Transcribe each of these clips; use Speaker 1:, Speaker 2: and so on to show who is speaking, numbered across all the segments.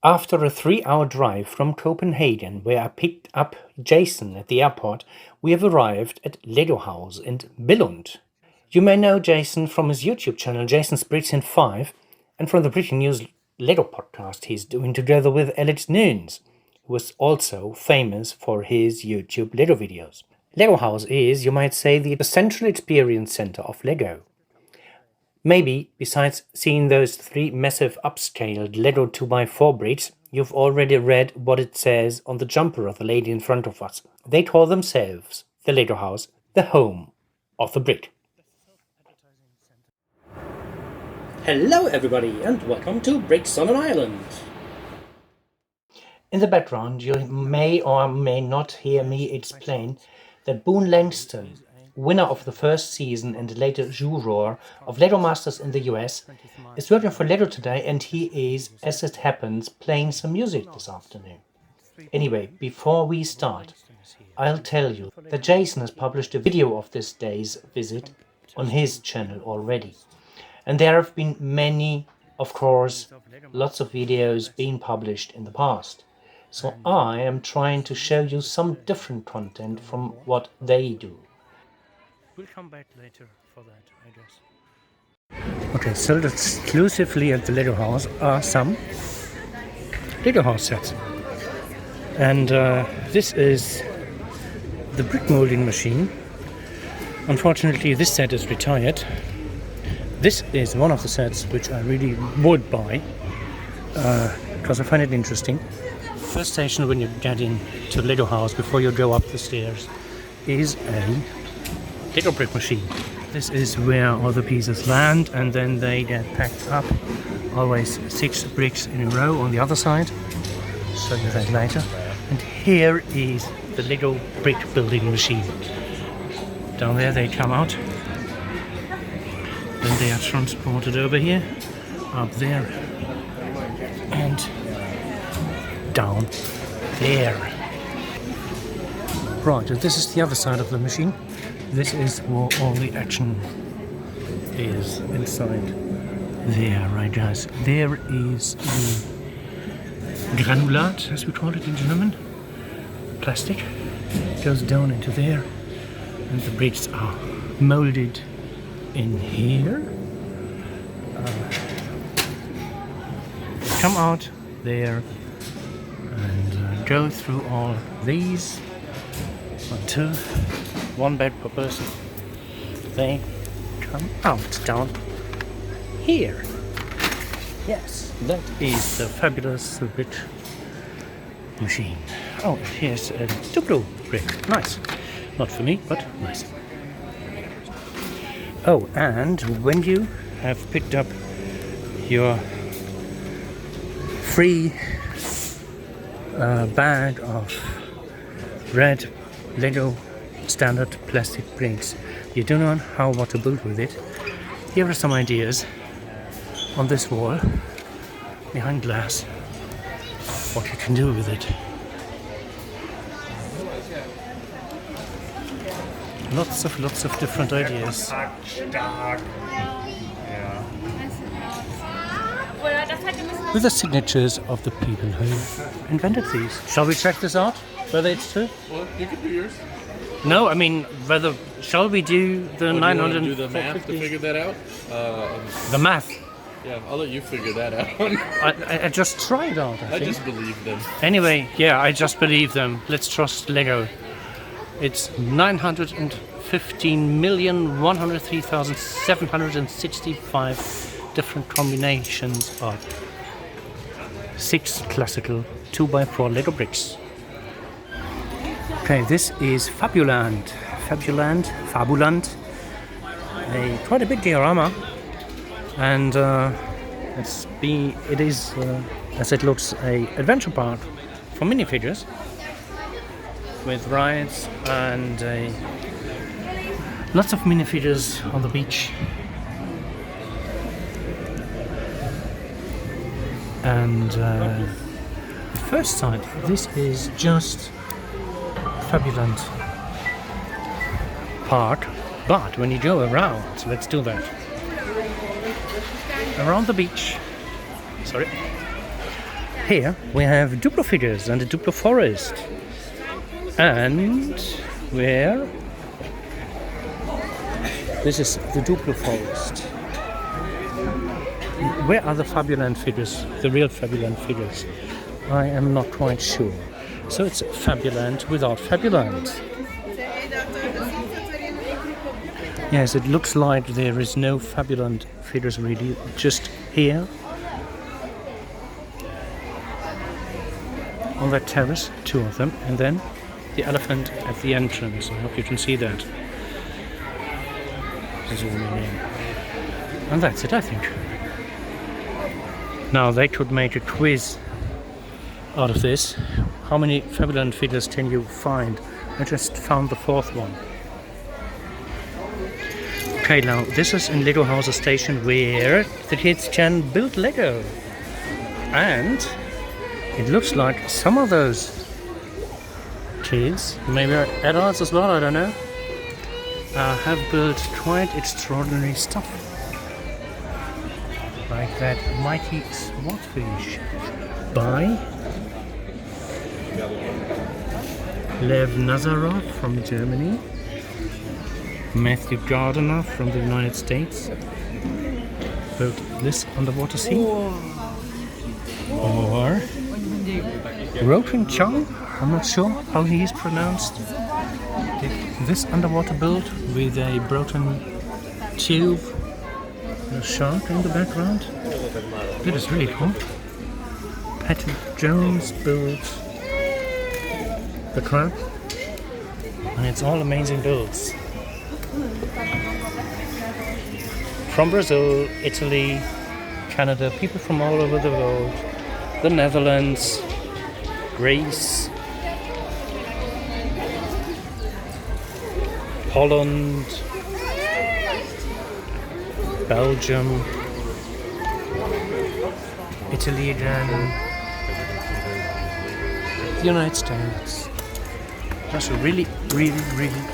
Speaker 1: After a 3-hour drive from Copenhagen, where I picked up Jason at the airport, we have arrived at LegoHouse in Billund. You may know Jason from his YouTube channel, Jason's Bricks in 5, and from the Breaking News Lego podcast he's doing together with Alex Nunes, who is also famous for his YouTube Lego videos. LegoHouse is, you might say, the central experience center of Lego. Maybe, besides seeing those 3 massive upscaled Lego 2x4 bricks, you've already read what it says on the jumper of the lady in front of us. They call themselves the Lego House, the home of the brick. Hello everybody and welcome to Bricks on an Island. In the background you may or may not hear me explain that Boone Langston, winner of the first season and later juror of Lego Masters in the US, is working for Lego today, and he is, as it happens, playing some music this afternoon. Anyway, before we start, I'll tell you that Jason has published a video of this day's visit on his channel already. And there have been many, of course, lots of videos being published in the past. So I am trying to show you some different content from what they do. We'll come back later for that, I guess. Okay, sold exclusively at the Lego House are some Lego House sets. And this is the brick molding machine. Unfortunately, this set is retired. This is one of the sets which I really would buy because I find it interesting. First station when you get into Lego House before you go up the stairs is a Lego brick machine. This is where all the pieces land and then they get packed up. Always 6 bricks in a row on the other side. Show you that later. And here is the Lego brick building machine. Down there they come out. Then they are transported over here, up there, and down there. Right, and this is the other side of the machine. This is where all the action is inside there, right guys. There is the granulat, as we call it in German. Plastic goes down into there, and the bricks are molded in here. Come out there and go through all these until 1 bed per person. They come out down here. Yes, that is the fabulous brick machine. Oh, here's a Duplo brick. Nice. Not for me, but nice. Oh, and when you have picked up your free bag of red Lego standard plastic bricks, you don't know what to build with it. Here are some ideas on this wall, behind glass, what you can do with it. Lots of different ideas. With the signatures of the people who invented these. Shall we check this out? Whether it's true?
Speaker 2: Well, you can do yours.
Speaker 1: No, I mean whether. Shall we do the 900?
Speaker 2: Do the math to figure that out.
Speaker 1: The math.
Speaker 2: Yeah, I'll let you figure that out.
Speaker 1: I just tried out.
Speaker 2: I just believe them.
Speaker 1: Anyway, yeah, I just believe them. Let's trust Lego. It's 915,103,765 different combinations of 6 classical 2x4 Lego bricks. Okay, this is Fabuland. Quite a big diorama, and it is, as it looks, a adventure park for minifigures with rides and lots of minifigures on the beach. And at first sight, this is just Fabuland Park, but when you go around, let's do that. Around the beach, Here we have Duplo figures and a Duplo forest. And where? This is the Duplo forest. Where are the Fabuland figures? The real Fabuland figures? I am not quite sure. So it's Fabuland without Fabuland. Yes, it looks like there is no Fabuland figures really, just here. On that terrace, 2 of them, and then the elephant at the entrance. I hope you can see that. Zooming in. And that's it, I think. Now they could make a quiz out of this. How many Fabuland figures can you find? I just found the 4th one. Okay, now this is in LegoHouse Station where the kids can build Lego. And it looks like some of those kids, maybe adults as well, I don't know, have built quite extraordinary stuff. Like that mighty swordfish by Lev Nazarov from Germany, Matthew Gardiner from the United States built this underwater scene. Or Roken Chung, I'm not sure how he is pronounced, did this underwater build with a broken tube and a shark in the background. That is really cool. Patty Jones built the crab, and it's all amazing builds. From Brazil, Italy, Canada, people from all over the world, the Netherlands, Greece, Holland, Belgium, Italy again, the United States. That's a really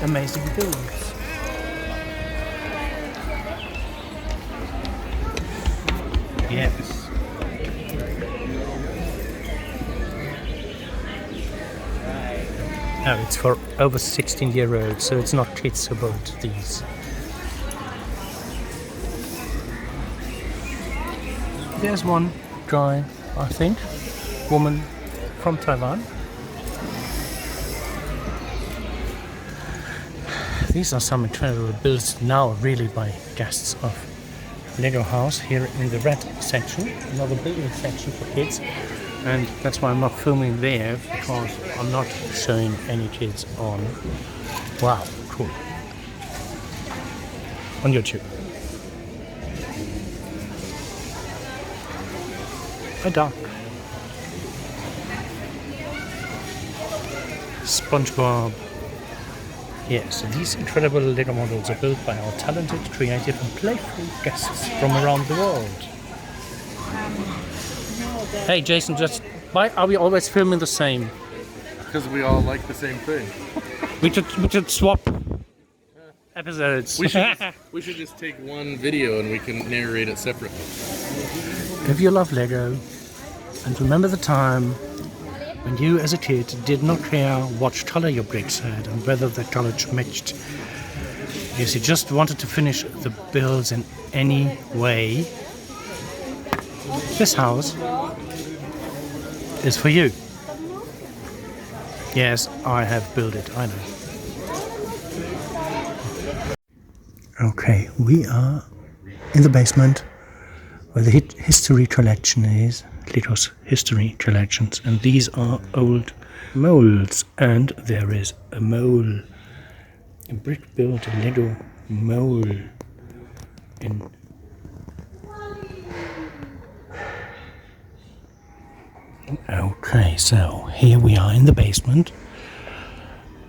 Speaker 1: amazing builds. Yes. Oh, it's for over 16-year-olds, so it's not kids who built these. There's one guy, I think, woman from Taiwan. These are some incredible builds now really by guests of LegoHouse here in the red section, another building section for kids. And that's why I'm not filming there, because I'm not showing any kids on. Wow, cool. On YouTube. A duck. SpongeBob. Yes, these incredible Lego models are built by our talented, creative and playful guests from around the world. Hey Jason, just why are we always filming the same?
Speaker 2: Because we all like the same thing.
Speaker 1: We should swap episodes.
Speaker 2: We should just take one video and we can narrate it separately.
Speaker 1: If you love Lego, and remember the time when you as a kid did not care what color your bricks had and whether the color matched, if you just wanted to finish the builds in any way, this house is for you. Yes, I have built it, I know. Okay, we are in the basement where the history collection is, Lego's history collections, and these are old molds, and there is a mole, a brick-built Lego mole in. Okay, so here we are in the basement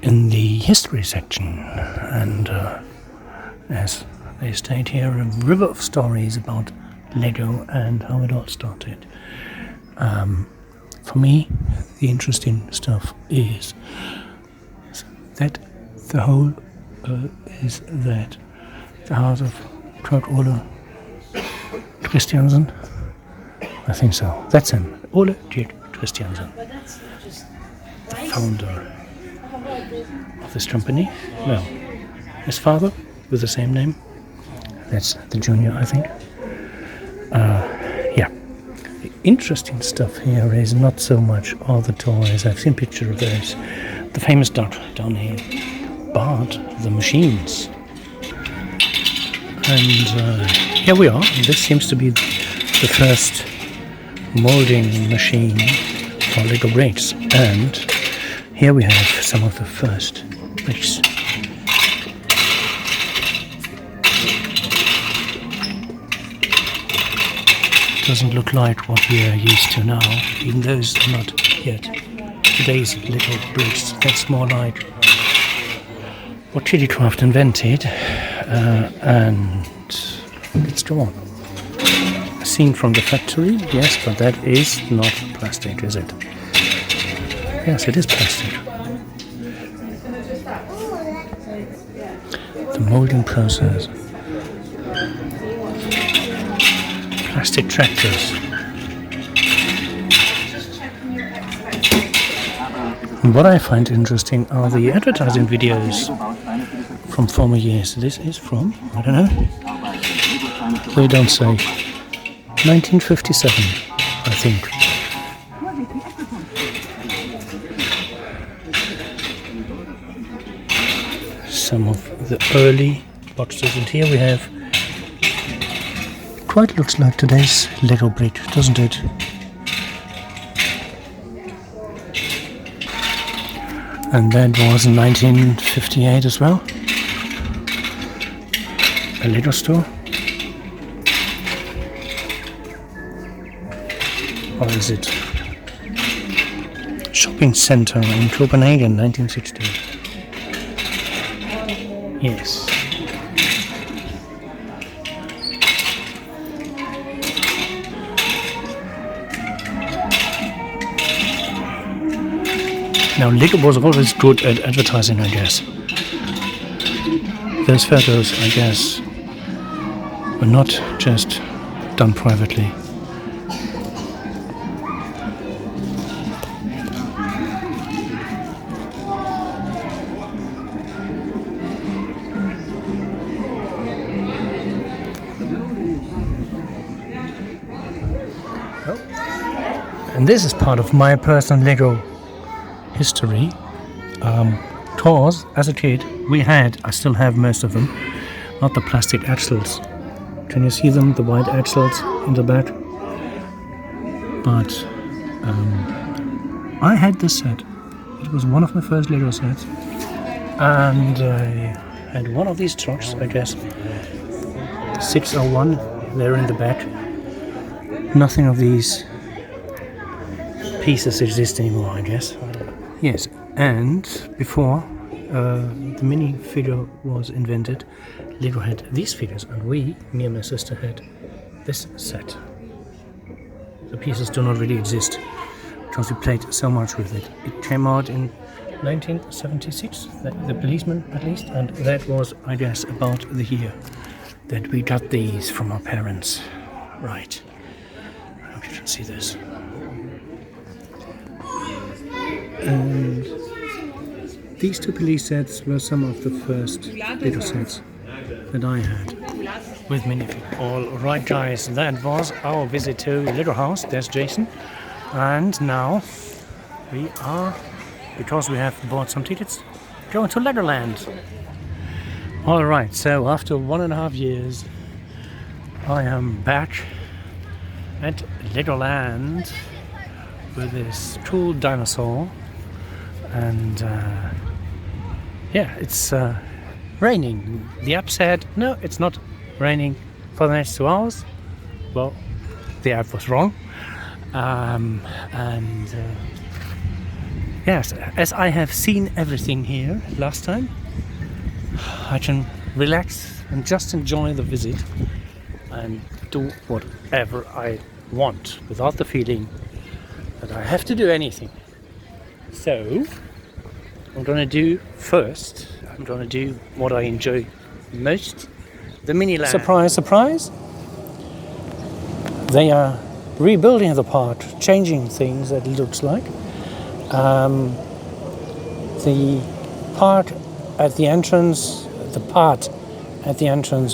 Speaker 1: in the history section, and as they state here, a river of stories about Lego and how it all started. For me, the interesting stuff is that the whole is that the house of Kurt Ole Christiansen, I think so, that's him, Ole Dirk Christiansen, the founder of this company. Well, his father with the same name. That's the junior, I think. Yeah. The interesting stuff here is not so much all the toys. I've seen pictures of those. The famous duck down here. But the machines. And here we are. This seems to be the first molding machine for Lego bricks. And here we have some of the first bricks. Doesn't look like what we are used to now. Even those are not yet today's Lego bricks. That's more like what Chillicraft invented, and it's drawn. Seen from the factory, yes, but that is not plastic, is it? Yes, it is plastic. The molding process. Plastic tractors. And what I find interesting are the advertising videos from former years. This is from, I don't know, they don't say, 1957, I think. Some of the early boxes, and here we have, quite looks like today's Lego brick, doesn't it? And that was in 1958 as well. A Lego store. Or is it shopping center in Copenhagen, 1960? Yes. Now, Lego was always good at advertising, I guess. Those photos, I guess, were not just done privately. And this is part of my personal Lego history. Toys, as a kid, I still have most of them, not the plastic axles. Can you see them, the white axles in the back? But I had this set. It was one of my first Lego sets. And I had one of these trucks, I guess, 601, there in the back. Nothing of these pieces exist anymore, I guess. Yes, and before the mini figure was invented, Lego had these figures, and me and my sister had this set. The pieces do not really exist because we played so much with it. It came out in 1976, the policeman at least, and that was, I guess, about the year that we got these from our parents. Right. I hope you can see this. And these two police sets were some of the first Lego sets that I had with minifigures. All right, guys, that was our visit to LegoHouse. There's Jason. And now we are, because we have bought some tickets, going to Legoland. All right, so after 1.5 years, I am back at Legoland with this cool dinosaur. And yeah, it's raining. The app said, no, it's not raining for the next 2 hours. Well, the app was wrong. Yes, as I have seen everything here last time, I can relax and just enjoy the visit and do whatever I want without the feeling that I have to do anything. So, I'm gonna do what I enjoy most, the Miniland. Surprise, surprise! They are
Speaker 3: rebuilding the park, changing things, it looks like. The part at the entrance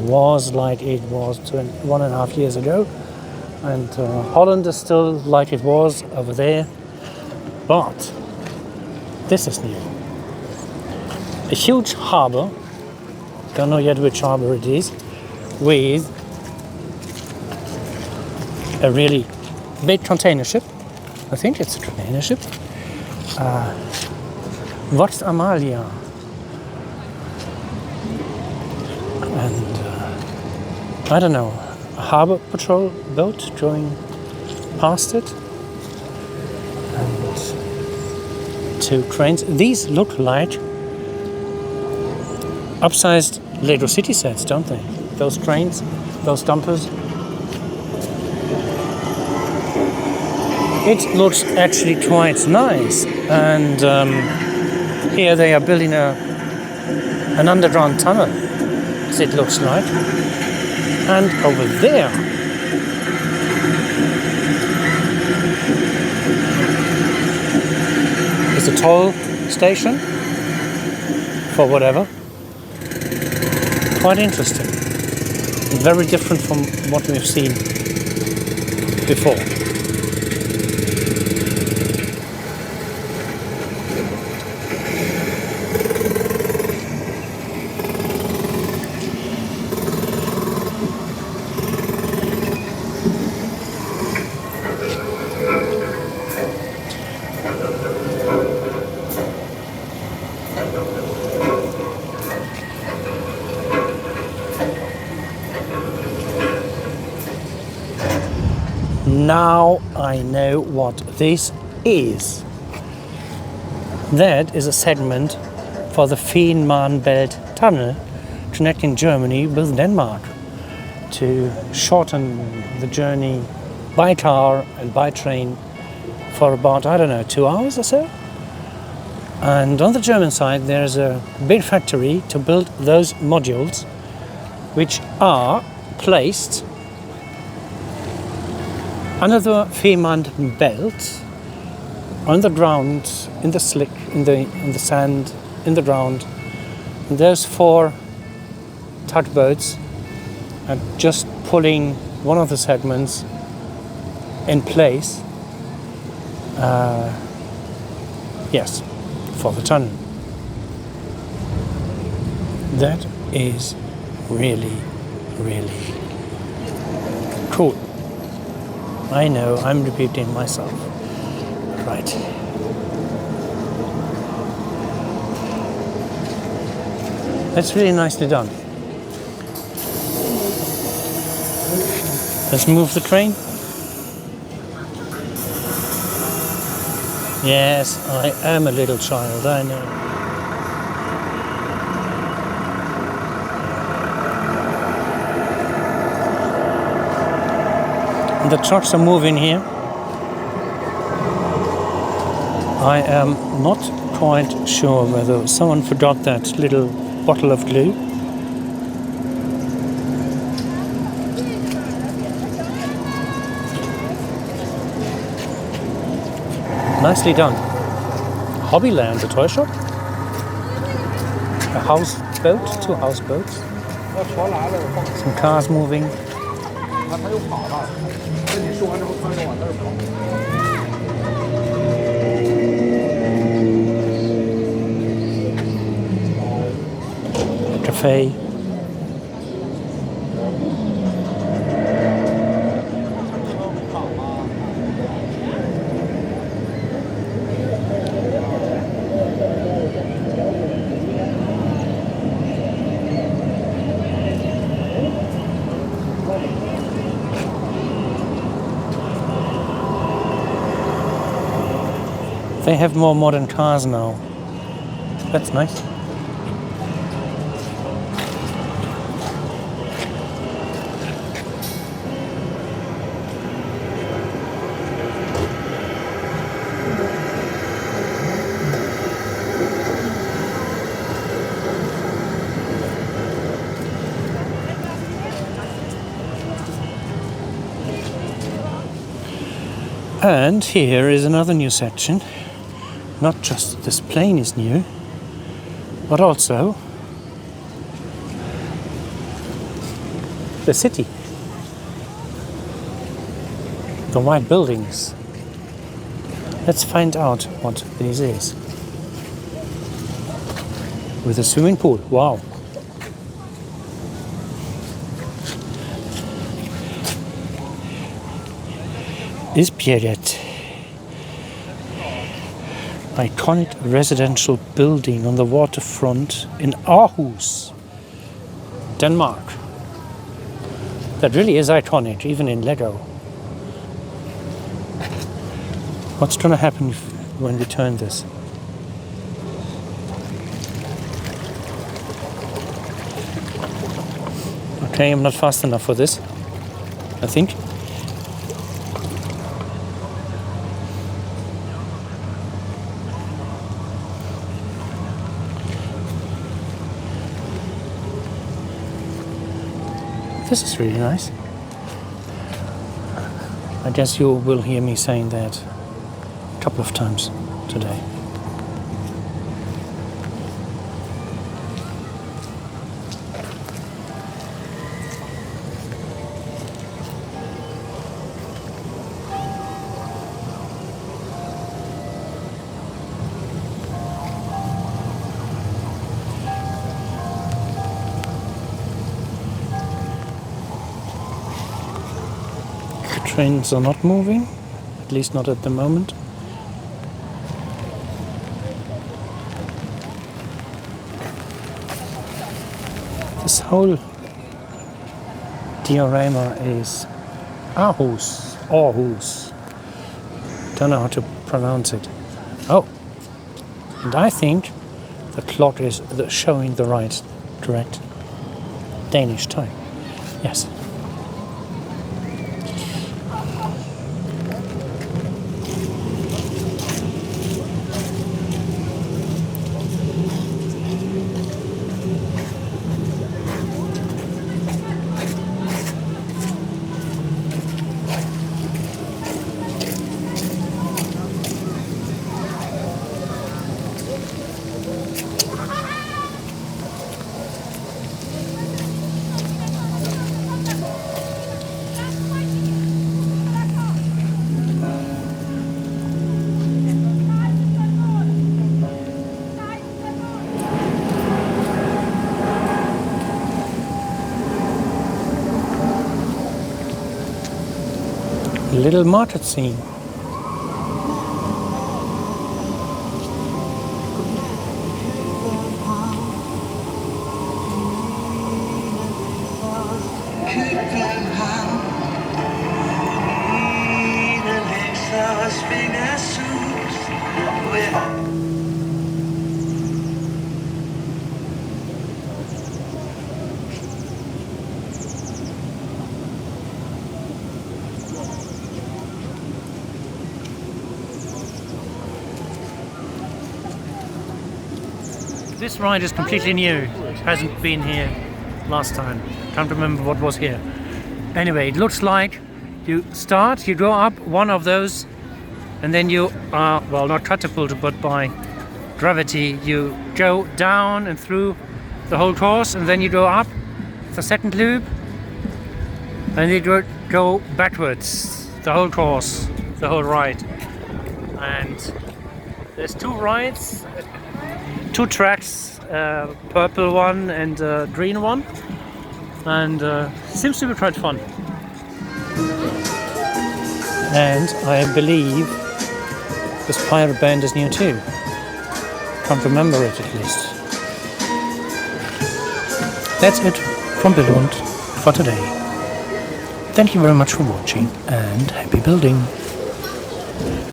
Speaker 3: was like it was 1.5 years ago, and Holland is still like it was over there, but this is new. A huge harbour, don't know yet which harbour it is, with a really big container ship. I think it's a container ship. What's Amalia? And I don't know, a harbour patrol boat going past it. And 2 cranes. These look like upsized Lego City sets, don't they? Those cranes, those dumpers. It looks actually quite nice. And here they are building an underground tunnel, as it looks like. And over there is a toll station for whatever. Quite interesting. Very different from what we've seen before. Now I know what this is. That is a segment for the Fehmarnbelt Tunnel connecting Germany with Denmark to shorten the journey by car and by train for about, 2 hours or so. And on the German side there's a big factory to build those modules, which are placed under the Fehmarnbelt, on the ground, in the slick, in the sand, in the ground. And those 4 tugboats are just pulling one of the segments in place. Yes, for the tunnel. That is really, really cool. I know, I'm repeating myself. Right. That's really nicely done. Let's move the train. Yes, I am a little child, I know. The trucks are moving here. I am not quite sure whether someone forgot that little bottle of glue. Nicely done. Hobbyland, the toy shop. A houseboat, 2 houseboats. Some cars moving. Cafe. They have more modern cars now. That's nice. And here is another new section. Not just this plane is new, but also the city. The white buildings. Let's find out what this is. With a swimming pool. Wow. Is Pierret. Iconic residential building on the waterfront in Aarhus, Denmark. That really is iconic, even in Lego. What's going to happen when we turn this? Okay, I'm not fast enough for this, I think. This is really nice. I guess you will hear me saying that a couple of times today. Trains are not moving, at least not at the moment. This whole diorama is Aarhus. Don't know how to pronounce it. Oh, and I think the clock is showing the right correct Danish time. Yes. Little market scene. This ride is completely new. It hasn't been here last time. Can't remember what was here. Anyway, it looks like you start, you go up one of those, and then you are, well, not catapulted, but by gravity, you go down and through the whole course, and then you go up the second loop, and you go backwards the whole course, the whole ride. And there's two rides. Two tracks, purple one and green one, and seems to be quite fun. And I believe this pirate band is new too. Can't remember it at least. That's it from Billund for today. Thank you very much for watching and happy building.